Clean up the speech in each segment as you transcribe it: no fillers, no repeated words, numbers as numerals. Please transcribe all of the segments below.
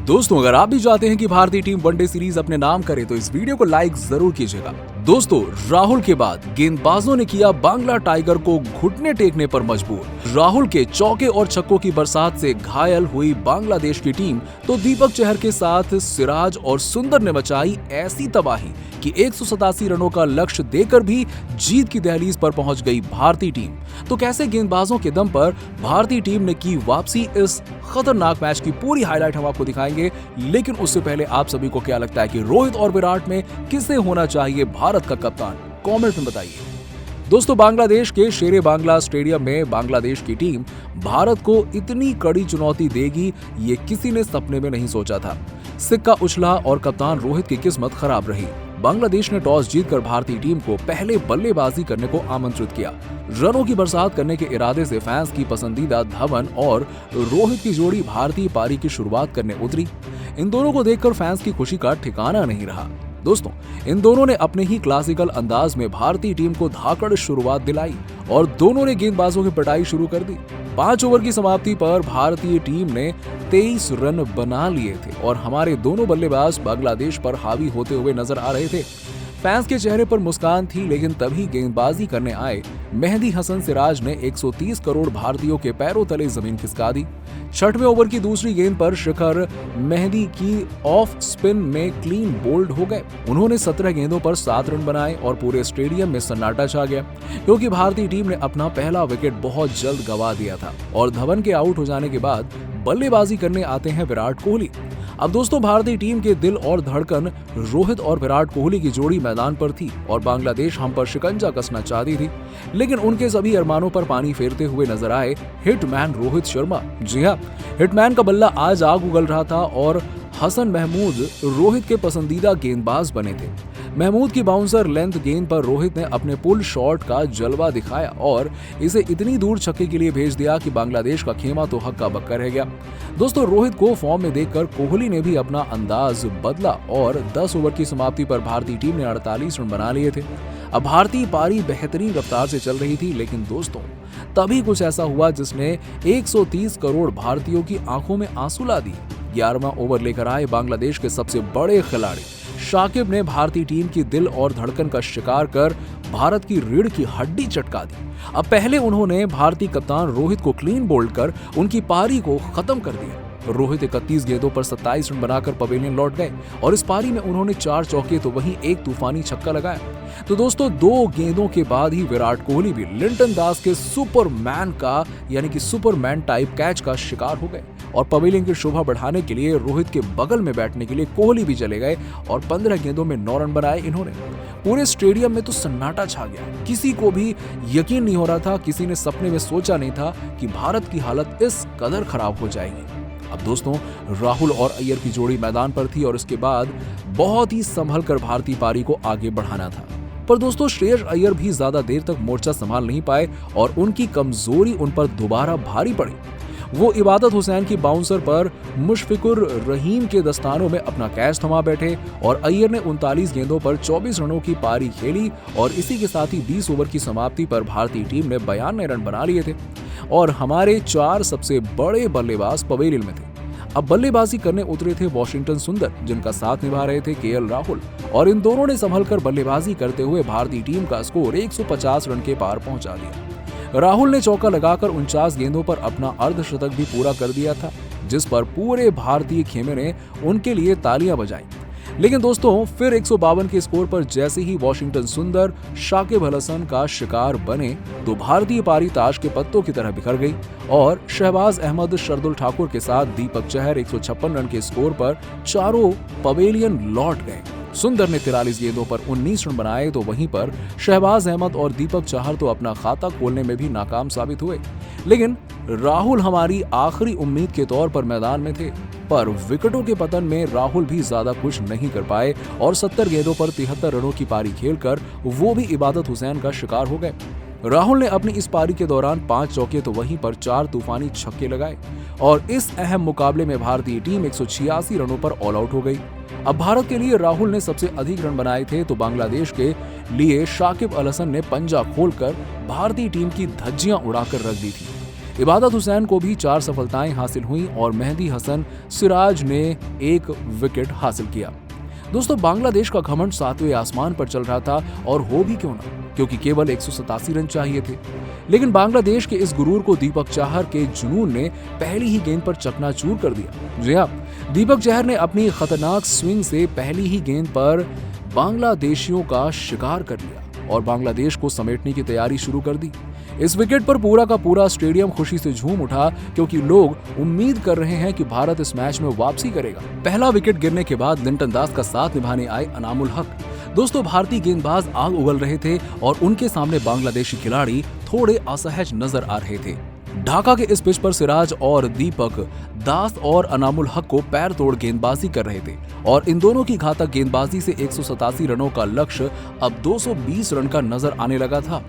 दोस्तों, अगर आप भी चाहते हैं कि भारतीय टीम वनडे सीरीज अपने नाम करे तो इस वीडियो को लाइक जरूर कीजिएगा। दोस्तों, राहुल के बाद गेंदबाजों ने किया बांग्ला टाइगर को घुटने टेकने पर मजबूर। राहुल के चौके और छक्कों की बरसात से घायल हुई बांग्लादेश की टीम तो दीपक चहर के साथ सिराज और सुंदर ने मचाई ऐसी तबाही कि 187 रनों का लक्ष्य देकर भी जीत की दहलीज पर पहुंच गई भारतीय टीम। तो कैसे गेंदबाजों के दम पर भारतीय टीम ने की वापसी, इस खतरनाक मैच की पूरी हाईलाइट हम आपको दिखाएंगे। लेकिन उससे पहले आप सभी को क्या लगता है कि रोहित और विराट में किसे होना चाहिए भारत का कप्तान? कमेंट में बताइए। दोस्तों, बांग्लादेश के शेरे बांग्ला स्टेडियम में बांग्लादेश की टीम भारत को इतनी कड़ी चुनौती देगी ये किसी ने सपने में नहीं सोचा था। सिक्का उछला और कप्तान रोहित की किस्मत खराब रही। बांग्लादेश ने टॉस जीतकर भारतीय टीम को पहले बल्लेबाजी करने को आमंत्रित किया। रनों की बरसात करने के इरादे से फैंस की पसंदीदा धवन और रोहित की जोड़ी भारतीय पारी की शुरुआत करने उतरी। इन दोनों को देखकर फैंस की खुशी का ठिकाना नहीं रहा। दोस्तों, इन दोनों ने अपने ही क्लासिकल अंदाज में भारतीय टीम को धाकड़ शुरुआत दिलाई और दोनों ने गेंदबाजों की पिटाई शुरू कर दी। 5 ओवर की समाप्ति पर भारतीय टीम ने 23 रन बना लिए थे और हमारे दोनों बल्लेबाज बांग्लादेश पर हावी होते हुए नजर आ रहे थे। फैंस के चेहरे पर मुस्कान थी, लेकिन तभी गेंदबाजी करने आए मेहदी हसन सिराज ने 130 करोड़ भारतीयों के पैरों तले जमीन खिसका दी। 6वें ओवर की दूसरी गेंद पर शिखर मेहदी की ऑफ स्पिन में क्लीन बोल्ड हो गए। उन्होंने 17 गेंदों पर 7 रन बनाए और पूरे स्टेडियम में सन्नाटा छा गया, क्योंकि भारतीय टीम ने अपना पहला विकेट बहुत जल्द गंवा दिया था। और धवन के आउट हो जाने के बाद बल्लेबाजी करने आते हैं विराट कोहली। अब दोस्तों, भारतीय टीम के दिल और धड़कन रोहित और विराट कोहली की जोड़ी मैदान पर थी और बांग्लादेश हम पर शिकंजा कसना चाहती थी। लेकिन उनके सभी अरमानों पर पानी फेरते हुए नजर आए हिटमैन रोहित शर्मा। जी हाँ, हिटमैन का बल्ला आज आग उगल रहा था और हसन महमूद रोहित के पसंदीदा गेंदबाज बने थे। महमूद की बाउंसर लेंथ गेंद पर रोहित ने अपने पुल शॉट का जलवा दिखाया और इसे इतनी दूर छक्के के लिए भेज दिया कि बांग्लादेश का खेमा तो हक्का बक्का रह गया। दोस्तों, रोहित को फॉर्म में देखकर कोहली ने भी अपना अंदाज बदला और 10 ओवर की समाप्ति पर भारतीय टीम ने 48 रन बना लिए थे। अब भारतीय पारी बेहतरीन रफ्तार से चल रही थी, लेकिन दोस्तों तभी कुछ ऐसा हुआ जिसने 130 करोड़ भारतीयों की आंखों में आंसू ला दिए। 11वां ओवर लेकर आए बांग्लादेश के सबसे बड़े खिलाड़ी शाकिब ने भारतीय टीम की दिल और धड़कन का शिकार कर भारत की रीढ़ की हड्डी चटका दी। अब पहले उन्होंने भारतीय कप्तान रोहित को क्लीन बोल्ड कर उनकी पारी को खत्म कर दिया। रोहित 31 गेंदों पर 27 रन बनाकर पवेलियन लौट गए और इस पारी में उन्होंने 4 चौके तो वहीं एक तूफानी छक्का लगाया। तो दोस्तों, 2 गेंदों के बाद ही विराट कोहली भी लिंटन दास के सुपरमैन का यानी कि सुपरमैन टाइप कैच का शिकार हो गए और पवेलियन की शोभा बढ़ाने के लिए रोहित के बगल में बैठने के लिए कोहली भी चले गए और 15 गेंदों में 9 रन बनाए इन्होंने। पूरे स्टेडियम में तो सन्नाटा छा गया। किसी को भी यकीन नहीं हो रहा था, किसी ने सपने में सोचा नहीं था कि भारत की हालत इस कदर खराब हो जाएगी। अब दोस्तों, राहुल और अय्यर की जोड़ी मैदान पर थी और इसके बाद बहुत ही संभल कर भारतीय पारी को आगे बढ़ाना था। पर दोस्तों, श्रेयस अय्यर भी ज्यादा देर तक मोर्चा संभाल नहीं पाए और उनकी कमजोरी उन पर दोबारा भारी पड़ी। वो इबादत हुसैन की बाउंसर पर मुशफिकुर रहीम के दस्तानों में अपना कैच थमा बैठे और अय्यर ने 39 गेंदों पर 24 रनों की पारी खेली और इसी के साथ ही 20 ओवर की समाप्ति पर भारतीय टीम ने 92 रन बना लिए थे और हमारे 4 सबसे बड़े बल्लेबाज पवेलियन में थे। अब बल्लेबाजी करने उतरे थे वॉशिंगटन सुंदर, जिनका साथ निभा रहे थे केएल राहुल, और इन दोनों ने संभलकर बल्लेबाजी करते हुए भारतीय टीम का स्कोर 150 रन के पार पहुंचा दिया। राहुल ने चौका लगाकर 49 गेंदों पर अपना अर्धशतक भी पूरा कर दिया था, जिस पर पूरे भारतीय खेमे ने उनके लिए तालियां बजाई। लेकिन दोस्तों, फिर 152 के स्कोर पर जैसे ही वॉशिंगटन सुंदर शाकिब अल हसन का शिकार बने तो भारतीय पारी ताश के पत्तों की तरह बिखर गई और शहबाज अहमद, शर्दुल ठाकुर के साथ दीपक चहर 156 रन के स्कोर पर चारों पवेलियन लौट गए। सुंदर ने 43 गेंदों पर 19 रन बनाए तो वहीं पर शहबाज अहमद और दीपक चहर तो अपना खाता खोलने में भी नाकाम साबित हुए। लेकिन राहुल हमारी आखिरी उम्मीद के तौर पर मैदान में थे, पर विकेटों के पतन में राहुल भी ज्यादा कुछ नहीं कर पाए और 70 गेंदों पर 73 रनों की पारी खेलकर वो भी इबादत हुसैन का शिकार हो गए। राहुल ने अपनी इस पारी के दौरान 5 चौके तो वहीं पर 4 तूफानी छक्के लगाए और इस अहम मुकाबले में भारतीय टीम 186 रनों पर ऑल आउट हो गई। अब भारत के लिए राहुल ने सबसे अधिक रन बनाए थे तो बांग्लादेश के लिए शाकिब अल हसन ने पंजा खोलकर भारतीय टीम की धज्जियां उड़ाकर रख दी थी। इबादत हुसैन को भी 4 सफलताएं हासिल हुई और मेहदी हसन सिराज ने 1 विकेट हासिल किया। दोस्तों, बांग्लादेश का घमंड 7वें आसमान पर चल रहा था और हो भी क्यों ना, क्योंकि केवल 187 रन चाहिए थे। लेकिन बांग्लादेश के इस गुरूर को दीपक चाहर के जुनून ने पहली ही गेंद पर चकनाचूर कर दिया। जी हां, दीपक चाहर ने अपनी खतरनाक स्विंग से पहली ही गेंद पर बांग्लादेशियों का शिकार कर लिया और बांग्लादेश को समेटने की तैयारी शुरू कर दी। इस विकेट पर पूरा का पूरा स्टेडियम खुशी से झूम उठा, क्योंकि लोग उम्मीद कर रहे हैं कि भारत इस मैच में वापसी करेगा। पहला विकेट गिरने के बाद लिंटन दास का साथ निभाने आए अनामुल हक। दोस्तों, भारतीय गेंदबाज आग उगल रहे थे और उनके सामने बांग्लादेशी खिलाड़ी थोड़े असहज नजर आ रहे थे। ढाका के इस पिच पर सिराज और दीपक दास और अनामुल हक को पैर तोड़ गेंदबाजी कर रहे थे और इन दोनों की घातक गेंदबाजी से 187 रनों का लक्ष्य अब 220 रन का नजर आने लगा था।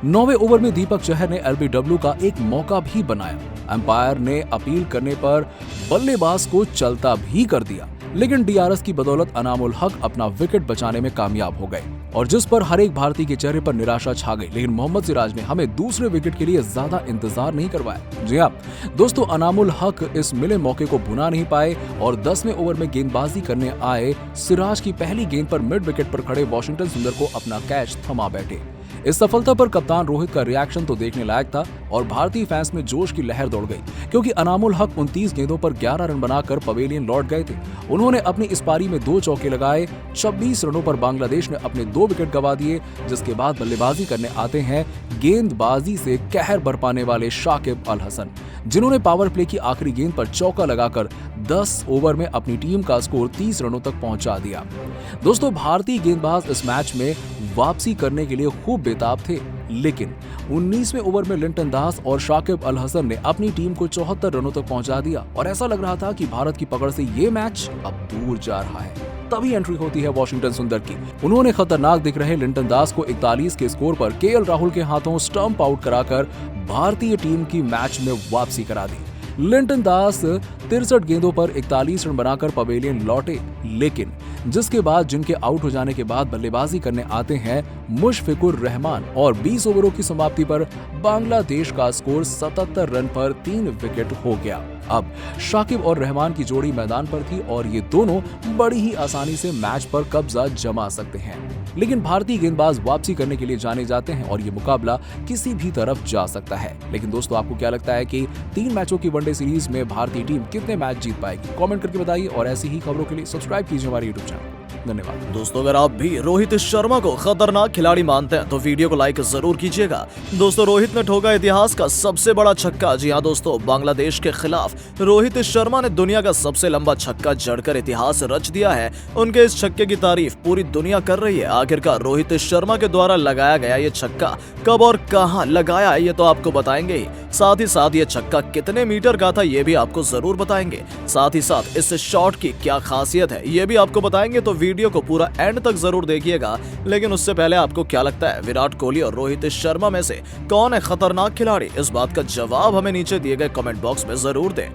9वें ओवर में दीपक चहर ने एलबीडब्ल्यू का एक मौका भी बनाया। अंपायर ने अपील करने पर बल्लेबाज को चलता भी कर दिया, लेकिन डीआरएस की बदौलत अनामुल हक अपना विकेट बचाने में कामयाब हो गए और जिस पर हर एक भारतीय के चेहरे पर निराशा छा गई। लेकिन मोहम्मद सिराज ने हमें दूसरे विकेट के लिए ज्यादा इंतजार नहीं करवाया। जी हां दोस्तों, अनामुल हक इस मिले मौके को भुना नहीं पाए और 10वें ओवर में गेंदबाजी करने आए सिराज की पहली गेंद पर मिड विकेट पर खड़े वॉशिंगटन सुंदर को अपना कैच थमा बैठे। इस सफलता पर कप्तान रोहित का रिएक्शन तो देखने लायक था और भारतीय फैंस में जोश की लहर दौड़ गई, क्योंकि अनामुल हक 29 गेंदों पर 11 रन बनाकर पवेलियन लौट गए थे। उन्होंने अपनी इस पारी में 2 चौके लगाए। 26 रनों पर बांग्लादेश ने अपने 2 विकेट गंवा दिए, जिसके बाद बल्लेबाजी करने आते हैं गेंदबाजी से कहर बरपाने वाले शाकिब अल हसन, जिन्होंने पावर प्ले की आखिरी गेंद पर चौका लगाकर 10 ओवर में अपनी टीम का स्कोर 30 रनों तक पहुंचा दिया। दोस्तों, भारतीय गेंदबाज इस मैच में वापसी करने के लिए खूब बेताब थे, लेकिन 19वें ओवर में लिंटन दास और शाकिब अल हसन ने अपनी टीम को 74 रनों तक पहुंचा दिया और ऐसा लग रहा था कि भारत की पकड़ से ये मैच अब दूर जा रहा है। तभी एंट्री होती है वॉशिंगटन सुंदर की। उन्होंने खतरनाक दिख रहे लिंटन दास को 41 के स्कोर पर केएल राहुल के हाथों स्टंप आउट कराकर भारतीय टीम की मैच में वापसी करा दी। लिंटन दास 63 गेंदों पर 41 रन बनाकर पवेलियन लौटे, लेकिन जिसके बाद जिनके आउट हो जाने के बाद बल्लेबाजी करने आते हैं मुशफिकुर रहमान और 20 ओवरों की समाप्ति पर बांग्लादेश का स्कोर 77 रन पर 3 विकेट हो गया। अब शाकिब और रहमान की जोड़ी मैदान पर थी और ये दोनों बड़ी ही आसानी से मैच पर कब्जा जमा सकते हैं, लेकिन भारतीय गेंदबाज वापसी करने के लिए जाने जाते हैं और ये मुकाबला किसी भी तरफ जा सकता है। लेकिन दोस्तों, आपको क्या लगता है कि 3 मैचों की वनडे सीरीज में भारतीय टीम कितने मैच जीत पाएगी? कमेंट करके बताइए और ऐसी ही खबरों के लिए सब्सक्राइब कीजिए हमारे यूट्यूब चैनल। धन्यवाद। दोस्तों, अगर आप भी रोहित शर्मा को खतरनाक खिलाड़ी मानते हैं तो वीडियो को लाइक जरूर कीजिएगा। दोस्तों, रोहित ने ठोका इतिहास का सबसे बड़ा छक्का। जी हां दोस्तों, बांग्लादेश के खिलाफ रोहित शर्मा ने दुनिया का सबसे लंबा छक्का जड़कर इतिहास रच दिया है। उनके इस छक्के की तारीफ पूरी दुनिया कर रही है। आखिरकार रोहित शर्मा के द्वारा लगाया गया ये छक्का कब और कहां लगाया ये तो आपको बताएंगे ही। साथ ही साथ ये छक्का कितने मीटर का था ये भी आपको जरूर बताएंगे। साथ ही साथ इस शॉट की क्या खासियत है ये भी आपको बताएंगे, तो वीडियो को पूरा एंड तक जरूर देखिएगा। लेकिन उससे पहले आपको क्या लगता है, विराट कोहली और रोहित शर्मा में से कौन है खतरनाक खिलाड़ी? इस बात का जवाब हमें नीचे दिए गए कमेंट बॉक्स में जरूर दें।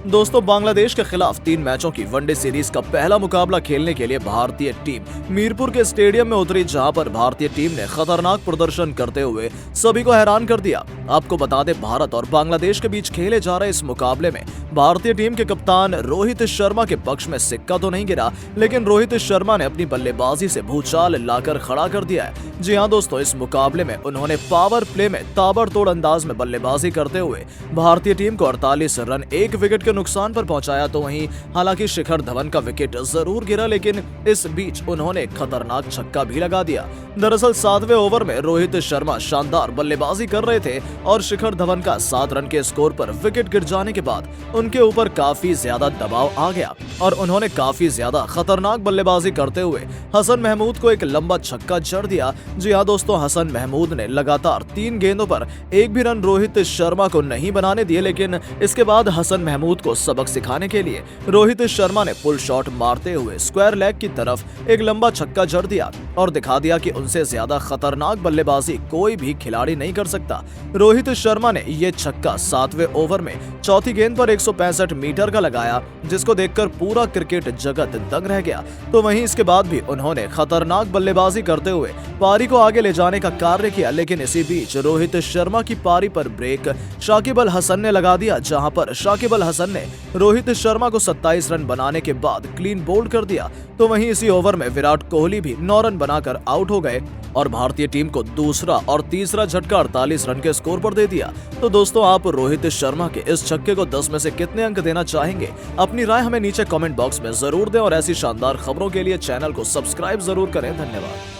दोस्तों, बांग्लादेश के खिलाफ 3 मैचों की वनडे सीरीज का पहला मुकाबला खेलने के लिए भारतीय टीम मीरपुर के स्टेडियम में उतरी, जहां पर भारतीय टीम ने खतरनाक प्रदर्शन करते हुए सभी को हैरान कर दिया। आपको बता दें, भारत और बांग्लादेश के बीच खेले जा रहे इस मुकाबले में भारतीय टीम के कप्तान रोहित शर्मा के पक्ष में सिक्का तो नहीं गिरा, लेकिन रोहित शर्मा ने अपनी बल्लेबाजी से भूचाल लाकर खड़ा कर दिया है। जी हां दोस्तों, इस मुकाबले में उन्होंने पावर प्ले में ताबड़तोड़ अंदाज में बल्लेबाजी करते हुए भारतीय टीम को 48 रन 1 विकेट के नुकसान पर पहुंचाया। तो वहीं हालांकि शिखर धवन का विकेट जरूर गिरा, लेकिन इस बीच उन्होंने खतरनाक छक्का भी लगा दिया। दरअसल 7वें ओवर में रोहित शर्मा शानदार बल्लेबाजी कर रहे थे और शिखर धवन का 7 रन के स्कोर पर विकेट गिर जाने के बाद उनके ऊपर काफी ज्यादा दबाव आ गया और उन्होंने काफी ज्यादा खतरनाक बल्लेबाजी करते हुए हसन महमूद को एक लंबा छक्का जड़ दिया। जी हां दोस्तों, हसन महमूद ने लगातार 3 गेंदों पर एक भी रन रोहित शर्मा को नहीं बनाने दिए, लेकिन इसके बाद हसन महमूद को सबक सिखाने के लिए रोहित शर्मा ने पुल शॉट मारते हुए स्क्वायर लेग की तरफ एक लंबा छक्का जड़ दिया और दिखा दिया कि उनसे ज्यादा खतरनाक बल्लेबाजी कोई भी खिलाड़ी नहीं कर सकता। रोहित शर्मा ने ये छक्का 7वें ओवर में चौथी गेंद पर 165 मीटर का लगाया, जिसको देखकर पूरा क्रिकेट जगत दंग रह गया। तो वहीं इसके बाद भी उन्होंने खतरनाक बल्लेबाजी करते हुए पारी को आगे ले जाने का कार्य किया। लेकिन इसी बीच रोहित शर्मा की पारी पर ब्रेक शाकिब अल हसन ने लगा दिया, जहां पर शाकिब अल हसन ने रोहित शर्मा को 27 रन बनाने के बाद क्लीन बोल्ड कर दिया। तो वहीं इसी ओवर में विराट कोहली भी 9 रन बनाकर आउट हो गए और भारतीय टीम को दूसरा और तीसरा झटका 48 रन के स्कोर पर दे दिया। तो दोस्तों, आप रोहित शर्मा के इस छक्के को 10 में से कितने अंक देना चाहेंगे? अपनी राय हमें नीचे कमेंट बॉक्स में जरूर दें और ऐसी शानदार खबरों के लिए चैनल को सब्सक्राइब जरूर करें। धन्यवाद।